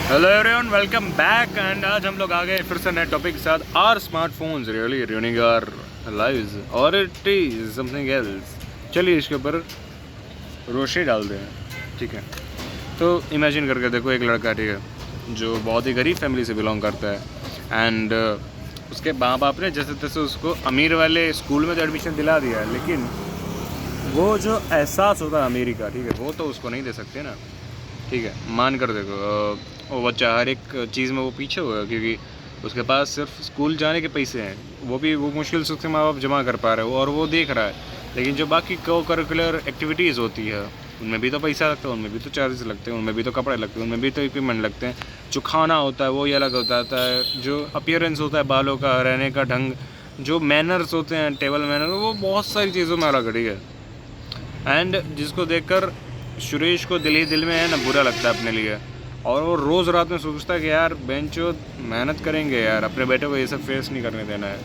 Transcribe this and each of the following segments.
Hello everyone, welcome back. And आज हम लोग आ गए फिर से नए टॉपिक के साथ। Are smartphones really ruining our lives और इट इज समथिंग एल्स। चलिए इसके ऊपर रोशनी डालते हैं, ठीक है। तो इमेजिन करके देखो, एक लड़का, ठीक है, जो बहुत ही गरीब फैमिली से बिलोंग करता है एंड उसके माँ बाप ने जैसे तैसे उसको अमीर वाले स्कूल में तो एडमिशन दिला दिया है, लेकिन वो जो एहसास होता है अमीरी का, ठीक है, वो तो उसको नहीं दे सकते ना। ठीक है, मान कर देखो, वो बच्चा हर एक चीज़ में वो पीछे हुआ है क्योंकि उसके पास सिर्फ स्कूल जाने के पैसे हैं, वो मुश्किल से उसके माँ बाप जमा कर पा रहे हो और वो देख रहा है। लेकिन जो बाकी को करिकुलर एक्टिविटीज़ होती है उनमें भी तो पैसा लगता है, उनमें भी तो चार्जेस लगते हैं, उनमें भी तो कपड़े लगते हैं, उनमें भी तो इक्विपमेंट लगते हैं। जो खाना होता है वो ही अलग होता है, जो अपीयरेंस होता है, बालों का, रहने का ढंग, जो मैनर्स होते हैं, टेबल मैनर, वो बहुत सारी चीज़ों में अलग, ठीक है। एंड जिसको देखकर सुरेश को दिल ही दिल में है ना बुरा लगता है अपने लिए, और वो रोज़ रात में सोचता है कि यार बेंचो मेहनत करेंगे यार, अपने बेटे को ये सब फेस नहीं करने देना है,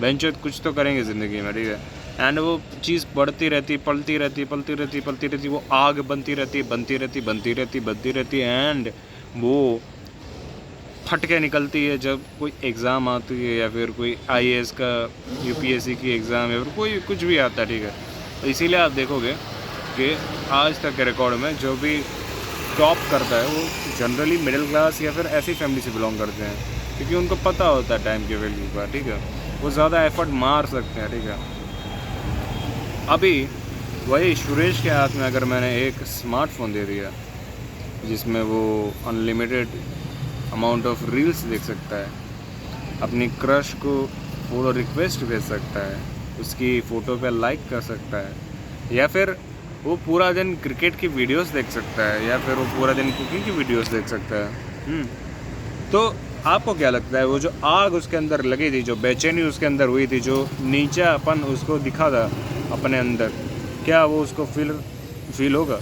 बेंचो कुछ तो करेंगे ज़िंदगी में, ठीक है। एंड वो चीज़ बढ़ती रहती, पलती रहती, पलती रहती, पलती रहती, वो आग बनती रहती, बनती रहती, बनती रहती, बनती रहती, एंड वो फट के निकलती है जब कोई एग्ज़ाम आती है या फिर कोई IAS का, UPSC की एग्ज़ाम या फिर कोई कुछ भी आता है, ठीक है। तो इसीलिए आप देखोगे कि आज तक के रिकॉर्ड में जो भी टॉप करता है वो जनरली मिडिल क्लास या फिर ऐसी फैमिली से बिलोंग करते हैं, क्योंकि उनको पता होता है टाइम के वैल्यू का, ठीक है। वो ज़्यादा एफर्ट मार सकते हैं, ठीक है। अभी वही सुरेश के हाथ में अगर मैंने एक स्मार्टफोन दे दिया जिसमें वो अनलिमिटेड अमाउंट ऑफ रील्स देख सकता है, अपनी क्रश को फॉलो रिक्वेस्ट भेज सकता है, उसकी फ़ोटो पे लाइक कर सकता है, या फिर वो पूरा दिन क्रिकेट की वीडियोस देख सकता है, या फिर वो पूरा दिन कुकिंग की वीडियोस देख सकता है। तो आपको क्या लगता है, वो जो आग उसके अंदर लगी थी, जो बेचैनी उसके अंदर हुई थी, जो नीचापन उसको दिखा था अपने अंदर, क्या वो उसको फील होगा?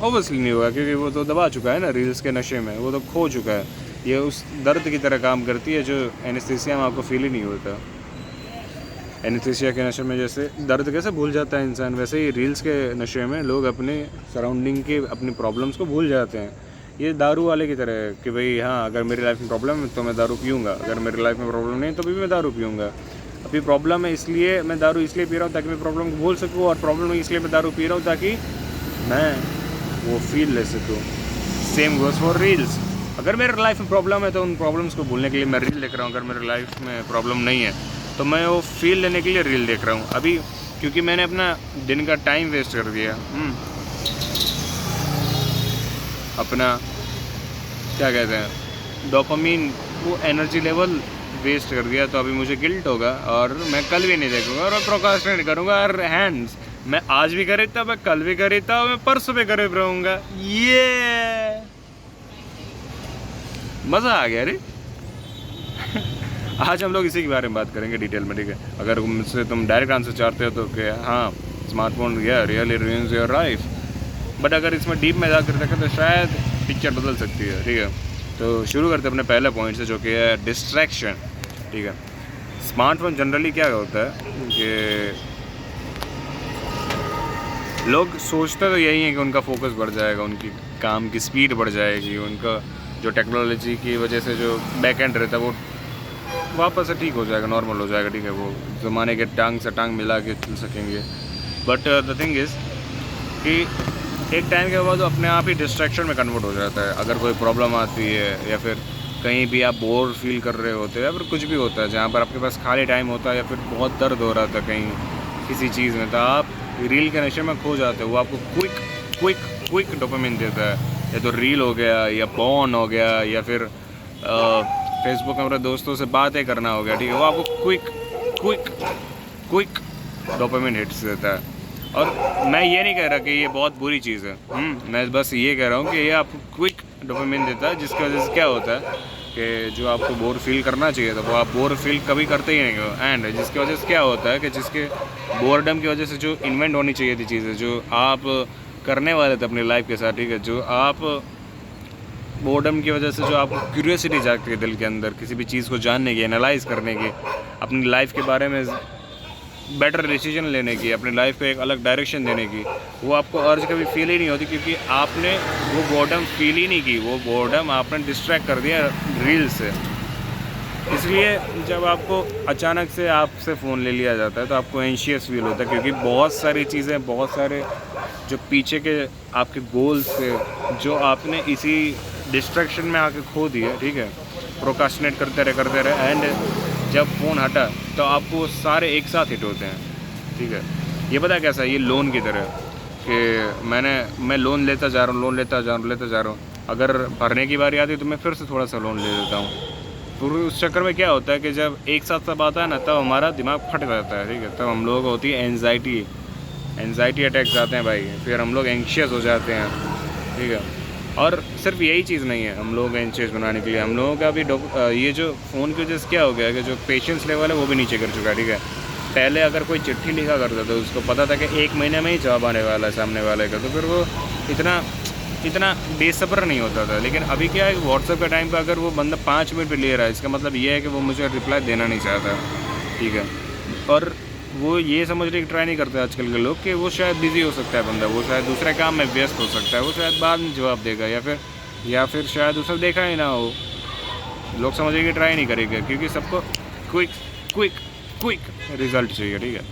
ऑब्वियसली नहीं होगा, क्योंकि वो तो दबा चुका है ना रील्स के नशे में, वो तो खो चुका है। ये उस दर्द की तरह काम करती है जो एनेस्थीसिया में आपको फील ही नहीं होता। एनेस्थीसिया के नशे में जैसे दर्द कैसे भूल जाता है इंसान, वैसे ही रील्स के नशे में लोग अपने सराउंडिंग के, अपनी प्रॉब्लम्स को भूल जाते हैं। ये दारू वाले की तरह है कि भाई हाँ, अगर मेरी लाइफ में प्रॉब्लम है तो मैं दारू पीऊँगा, अगर मेरी लाइफ में प्रॉब्लम नहीं तो भी मैं दारू पीऊँगा। अभी प्रॉब्लम है इसलिए मैं दारू इसलिए पी रहा हूँ ताकि मैं प्रॉब्लम को भूल सकूँ, और प्रॉब्लम है इसलिए मैं दारू पी रहा हूँ ताकि मैं वो फील ले सकूँ। Same goes for reels. अगर मेरे लाइफ में प्रॉब्लम है तो उन प्रॉब्लम्स को भूलने के लिए मैं रील देख रहा हूँ, अगर मेरे लाइफ में प्रॉब्लम नहीं है तो मैं वो फील लेने के लिए रील देख रहा हूँ। अभी क्योंकि मैंने अपना दिन का टाइम वेस्ट कर दिया, अपना क्या कहते हैं, डोपामीन, वो एनर्जी लेवल वेस्ट कर दिया, तो अभी मुझे गिल्ट होगा और मैं कल भी नहीं देखूँगा और मैं प्रोक्रास्टिनेट करूँगा। और हैंड्स, मैं आज भी कर रही था, मैं कल भी कर रही था, और मैं परसों भी कर रहूँगा। ये मज़ा आ गया रे। आज हम लोग इसी के बारे में बात करेंगे डिटेल में, ठीक है। अगर मुझसे तुम डायरेक्ट आंसर चाहते हो तो क्या, हाँ, smartphone really ruins your life, but अगर इसमें डीप में जाकर देखें तो शायद पिक्चर बदल सकती है, ठीक है। तो शुरू करते हैं अपने पहले पॉइंट से, जो कि है डिस्ट्रैक्शन, ठीक है। स्मार्टफोन जनरली क्या होता है कि लोग सोचते तो यही है कि उनका फोकस बढ़ जाएगा, उनकी काम की स्पीड बढ़ जाएगी, उनका जो टेक्नोलॉजी की वजह से जो बैक एंड रहता है वो वापस से ठीक हो जाएगा, नॉर्मल हो जाएगा, ठीक है। वो ज़माने के टांग से टांग मिला के चल सकेंगे। बट द थिंग इज़ कि एक टाइम के बाद वो अपने आप ही डिस्ट्रैक्शन में कन्वर्ट हो जाता है। अगर कोई प्रॉब्लम आती है या फिर कहीं भी आप बोर फील कर रहे होते हैं या फिर कुछ भी होता है जहाँ पर आपके पास खाली टाइम होता है या फिर बहुत दर्द हो रहा था कहीं किसी चीज़ में, तो आप रील के नशे में खो जाते हो। वो आपको क्विक डोपामिन देता है, या तो रील हो गया, या पॉर्न हो गया, या फिर फेसबुक में अपने दोस्तों से बातें करना हो गया, ठीक है। वो आपको क्विक डोपामिन हिट्स देता है। और मैं ये नहीं कह रहा कि ये बहुत बुरी चीज़ है, मैं बस ये कह रहा हूँ कि ये आपको क्विक डोपामिन देता है, जिसकी वजह से क्या होता है कि जो आपको बोर फील करना चाहिए था वो आप बोर फील कभी करते ही नहीं हो। एंड जिसकी वजह से क्या होता है कि जिसके बोरडम की वजह से जो इन्वेंट होनी चाहिए थी चीज़ें, जो आप करने वाले थे अपनी लाइफ के साथ, ठीक है, जो आप बोर्डम की वजह से जो आपको क्यूरियोसिटी जागती है दिल के अंदर किसी भी चीज़ को जानने की, एनालाइज करने की, अपनी लाइफ के बारे में बेटर डिसीजन लेने की, अपनी लाइफ को एक अलग डायरेक्शन देने की, वो आपको अर्ज कभी फील ही नहीं होती, क्योंकि आपने वो बोर्डम फील ही नहीं की। वो बोर्डम आपने डिस्ट्रैक्ट कर दिया रील से। इसलिए जब आपको अचानक से आपसे फ़ोन ले लिया जाता है तो आपको एंशियस फील होता है, क्योंकि बहुत सारी चीज़ें, बहुत सारे जो पीछे के आपके गोल्स थे, जो आपने इसी डिस्ट्रैक्शन में आके खो दिए, ठीक है। प्रोकास्टिनेट करते रहे एंड जब फ़ोन हटा तो आपको सारे एक साथ हिट होते हैं, ठीक है। ये पता है कैसा है, ये लोन की तरह कि मैं लोन लेता जा रहा हूँ, अगर भरने की बारी आती है तो मैं फिर से थोड़ा सा लोन ले लेता हूँ। तो उस चक्कर में क्या होता है कि जब एक साथ सब आता है ना, तब हमारा दिमाग फट जाता है, ठीक है। तब हम लोगों को होती है एनजाइटी अटैक्स आते हैं भाई, फिर हम लोग एंशियस हो जाते हैं, ठीक है। और सिर्फ यही चीज़ नहीं है हम लोगों को एंशियस बनाने के लिए, हम लोगों का भी ये जो फ़ोन की वजह से क्या हो गया कि जो पेशेंस लेवल है वो भी नीचे कर चुका है, ठीक है। पहले अगर कोई चिट्ठी लिखा करता था, उसको पता था कि 1 महीने में ही जवाब आने वाला है सामने वाले का, तो फिर वो इतना बेसब्र नहीं होता था। लेकिन अभी क्या है, व्हाट्सएप के टाइम पे अगर वो बंदा 5 मिनट भी ले रहा है, इसका मतलब ये है कि वो मुझे रिप्लाई देना नहीं चाहता, ठीक है। और वो ये समझने की ट्राई नहीं करते आजकल के लोग कि वो शायद बिज़ी हो सकता है बंदा, वो शायद दूसरे काम में व्यस्त हो सकता है, वो शायद बाद में जवाब देगा, या फिर शायद उसने देखा ही ना हो। लोग समझने की ट्राई नहीं करेंगे, क्योंकि सबको क्विक रिज़ल्ट चाहिए, ठीक है।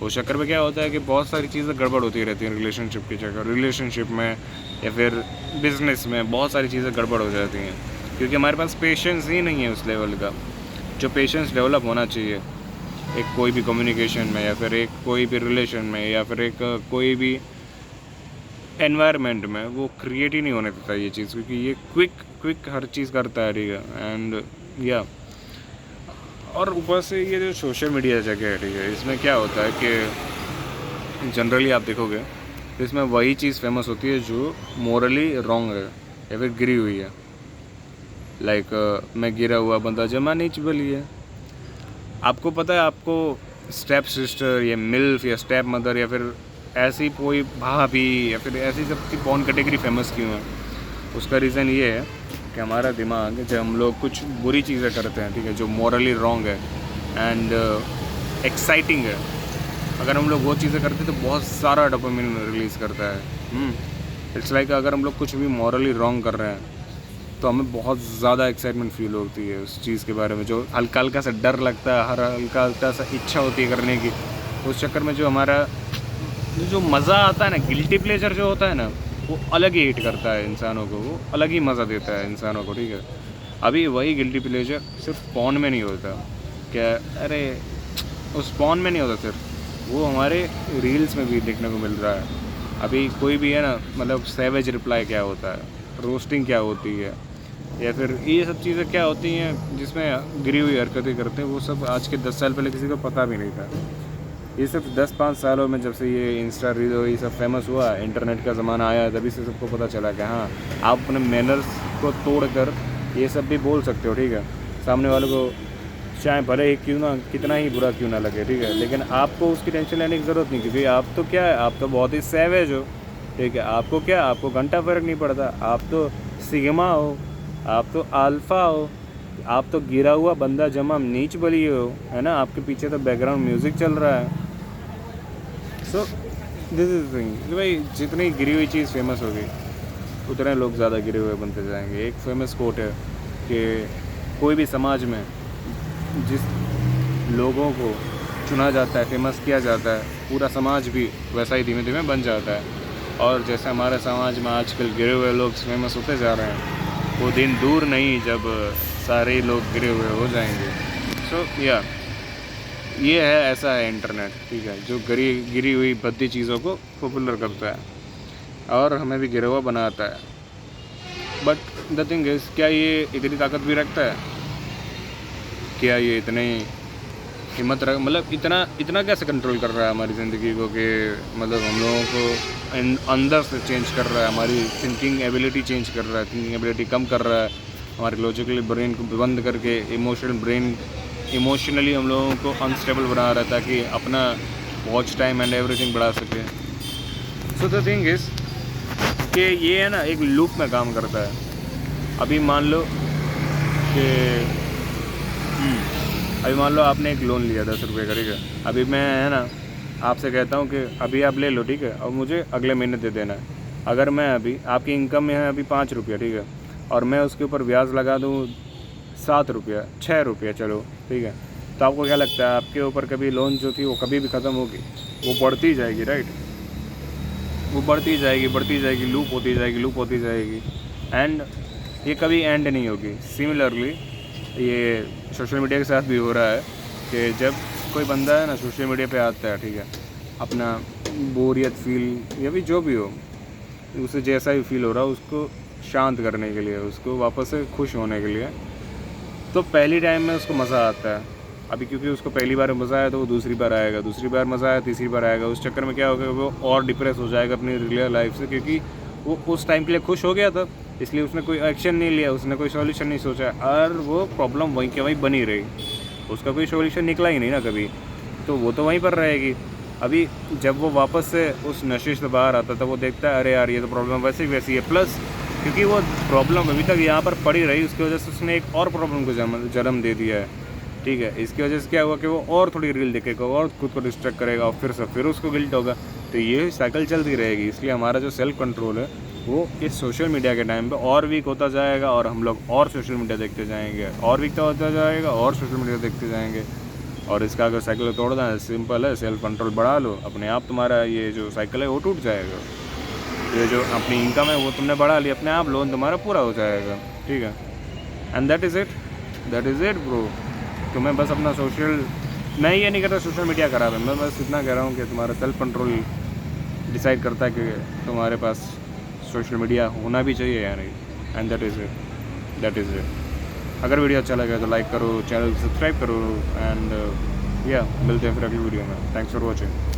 उस चक्कर में क्या होता है कि बहुत सारी चीज़ें गड़बड़ होती रहती हैं रिलेशनशिप में या फिर बिज़नेस में, बहुत सारी चीज़ें गड़बड़ हो जाती हैं, क्योंकि हमारे पास पेशेंस ही नहीं है उस लेवल का जो पेशेंस डेवलप होना चाहिए एक कोई भी कम्युनिकेशन में, या फिर एक कोई भी रिलेशन में, या फिर एक कोई भी एनवायरनमेंट में। वो क्रिएट ही नहीं होने देता ये चीज़, क्योंकि ये क्विक हर चीज़ करता है, ठीक है। एंड या और ऊपर से ये जो सोशल मीडिया जगह है, ठीक है, इसमें क्या होता है कि जनरली आप देखोगे तो इसमें वही चीज़ फेमस होती है जो मोरली रॉन्ग है या फिर गिरी हुई है। लाइक मैं गिरा हुआ बंदा जमा नीच बली है। आपको पता है, आपको स्टेप सिस्टर या मिल्फ या स्टेप मदर या फिर ऐसी कोई भाभी या फिर ऐसी सबकी पॉर्न कैटेगरी फेमस क्यों है? उसका रीज़न ये है कि हमारा दिमाग, जब हम लोग कुछ बुरी चीज़ें करते हैं, ठीक है, जो मॉरली रॉन्ग है एंड एक्साइटिंग है, अगर हम लोग वो चीज़ें करते हैं तो बहुत सारा डोपामिन रिलीज़ करता है। इट्स लाइक अगर हम लोग कुछ भी मॉरली रॉन्ग कर रहे हैं तो हमें बहुत ज़्यादा एक्साइटमेंट फील होती है उस चीज़ के बारे में, जो हल्का हल्का सा डर लगता है, हल्का सा इच्छा होती है करने की। उस चक्कर में जो हमारा जो मज़ा आता है ना, गिल्टी प्लेजर जो होता है ना, वो अलग ही हिट करता है इंसानों को, वो अलग ही मज़ा देता है इंसानों को, ठीक है। अभी वही गिल्टी प्लेजर सिर्फ पॉर्न में नहीं होता, क्या अरे उस पॉर्न में नहीं होता सिर्फ, वो हमारे रील्स में भी देखने को मिल रहा है। अभी कोई भी है ना, मतलब सैवेज रिप्लाई क्या होता है, रोस्टिंग क्या होती है, या फिर ये सब चीज़ें क्या होती हैं जिसमें गिरी हुई हरकतें करते हैं, वो सब आज के 10 साल पहले किसी को पता भी नहीं था। ये सिर्फ 10-5 सालों में जब से ये इंस्टा रील ये सब फेमस हुआ, इंटरनेट का ज़माना आया, तभी से सबको पता चला कि हाँ, आप अपने मैनर्स को तोड़कर ये सब भी बोल सकते हो, ठीक है। सामने वाले को चाहे भले ही क्यों ना, कितना ही बुरा क्यों ना लगे, ठीक है, लेकिन आपको उसकी टेंशन लेने की ज़रूरत नहीं, क्योंकि आप तो क्या है, आप तो बहुत ही सैवेज हो, ठीक है। आपको क्या, आपको घंटा फ़र्क नहीं पड़ता, आप तो सिग्मा हो, आप तो अल्फ़ा हो, आप तो गिरा हुआ बंदा जमा नीच बली हो, है ना। आपके पीछे तो बैकग्राउंड म्यूज़िक चल रहा है। सो दिस इज थिंग, भाई जितनी गिरी हुई चीज़ फेमस होगी उतने लोग ज़्यादा गिरे हुए बनते जाएंगे। एक फेमस कोट है कि कोई भी समाज में जिस लोगों को चुना जाता है, फेमस किया जाता है, पूरा समाज भी वैसा ही धीमे धीमे बन जाता है। और जैसे हमारे समाज में आजकल गिरे हुए लोग फेमस होते जा रहे हैं, वो दिन दूर नहीं जब सारे लोग गिरे हुए हो जाएंगे। सो या ये है, ऐसा है इंटरनेट, ठीक है, जो गिरी हुई भद्दी चीज़ों को पॉपुलर करता है और हमें भी गिरा हुआ बनाता है। बट द थिंग इज़, क्या ये इतनी ताकत भी रखता है? क्या ये इतनी हिम्मत रख, मतलब इतना कैसे कंट्रोल कर रहा है हमारी ज़िंदगी को कि मतलब हम लोगों को अंदर से चेंज कर रहा है, हमारी थिंकिंग एबिलिटी चेंज कर रहा है, थिंकिंग एबिलिटी कम कर रहा है, हमारे लॉजिकली ब्रेन को बंद करके इमोशनली हम लोगों को अनस्टेबल बना रहा है, ताकि अपना वॉच टाइम एंड एवरीथिंग बढ़ा सके। सो द थिंग इज़ कि ये है ना, एक लूप में काम करता है। अभी मान लो कि अभी मान लो आपने एक लोन लिया 10 रुपये का, ठीक है। अभी मैं है ना आपसे कहता हूँ कि अभी आप ले लो, ठीक है, और मुझे अगले महीने दे देना है। अगर मैं अभी आपकी इनकम में है अभी 5 रुपया, ठीक है, और मैं उसके ऊपर ब्याज लगा दूँ 7 रुपया 6 रुपया, चलो ठीक है, तो आपको क्या लगता है आपके ऊपर कभी लोन जो थी वो कभी भी ख़त्म होगी? वो बढ़ती जाएगी, राइट? वो बढ़ती जाएगी, लूप होती जाएगी एंड ये कभी एंड नहीं होगी। सिमिलरली ये सोशल मीडिया के साथ भी हो रहा है कि जब कोई बंदा है ना सोशल मीडिया पे आता है, ठीक है, अपना बोरियत फील या भी जो भी हो, उसे जैसा भी फील हो रहा है उसको शांत करने के लिए, उसको वापस से खुश होने के लिए, तो पहली टाइम में उसको मज़ा आता है। अभी क्योंकि उसको पहली बार मज़ा आया तो वो दूसरी बार आएगा, दूसरी बार मज़ा आया तीसरी बार आएगा। उस चक्कर में क्या होगा, वो और डिप्रेस हो जाएगा अपनी रियल लाइफ से, क्योंकि वो उस टाइम के लिए खुश हो गया था, इसलिए उसने कोई एक्शन नहीं लिया, उसने कोई सॉल्यूशन नहीं सोचा, और वो प्रॉब्लम वहीं के वहीं बनी रही, उसका कोई सॉल्यूशन निकला ही नहीं ना कभी, तो वो तो वहीं पर रहेगी। अभी जब वो वापस से उस नशे से बाहर आता था, वो देखता है अरे यार ये तो प्रॉब्लम वैसी वैसी है, प्लस क्योंकि वो प्रॉब्लम अभी तक यहाँ पर पड़ी रही, उसकी वजह से उसने एक और प्रॉब्लम को जन्म दे दिया है, ठीक है। इसकी वजह से क्या हुआ कि वो और थोड़ी रील देखेगा और खुद को डिस्ट्रैक्ट करेगा और फिर उसको गिल्ट होगा, तो ये साइकिल चलती रहेगी। इसलिए हमारा जो सेल्फ कंट्रोल है वो इस सोशल मीडिया के टाइम पे और वीक होता जाएगा, और हम लोग और सोशल मीडिया देखते जाएंगे, और वीक होता जाएगा और सोशल मीडिया देखते जाएंगे। और इसका अगर साइकिल तोड़ना है, सिंपल है, सेल्फ कंट्रोल बढ़ा लो, अपने आप तुम्हारा ये जो साइकिल है वो टूट जाएगा। ये जो अपनी इनकम है वो तुमने बढ़ा ली, अपने आप लोन तुम्हारा पूरा हो जाएगा, ठीक है। And that is it bro. तुम्हें बस अपना मैं ये नहीं कहता सोशल मीडिया खराब है, मैं बस इतना कह रहा हूँ कि तुम्हारा सेल्फ कंट्रोल डिसाइड करता है कि तुम्हारे पास सोशल मीडिया होना भी चाहिए या नहीं। And that is it. अगर वीडियो अच्छा लगे तो लाइक करो, चैनल सब्सक्राइब करो, एंड या मिलते हैं फिर अगली वीडियो में। Thanks for watching.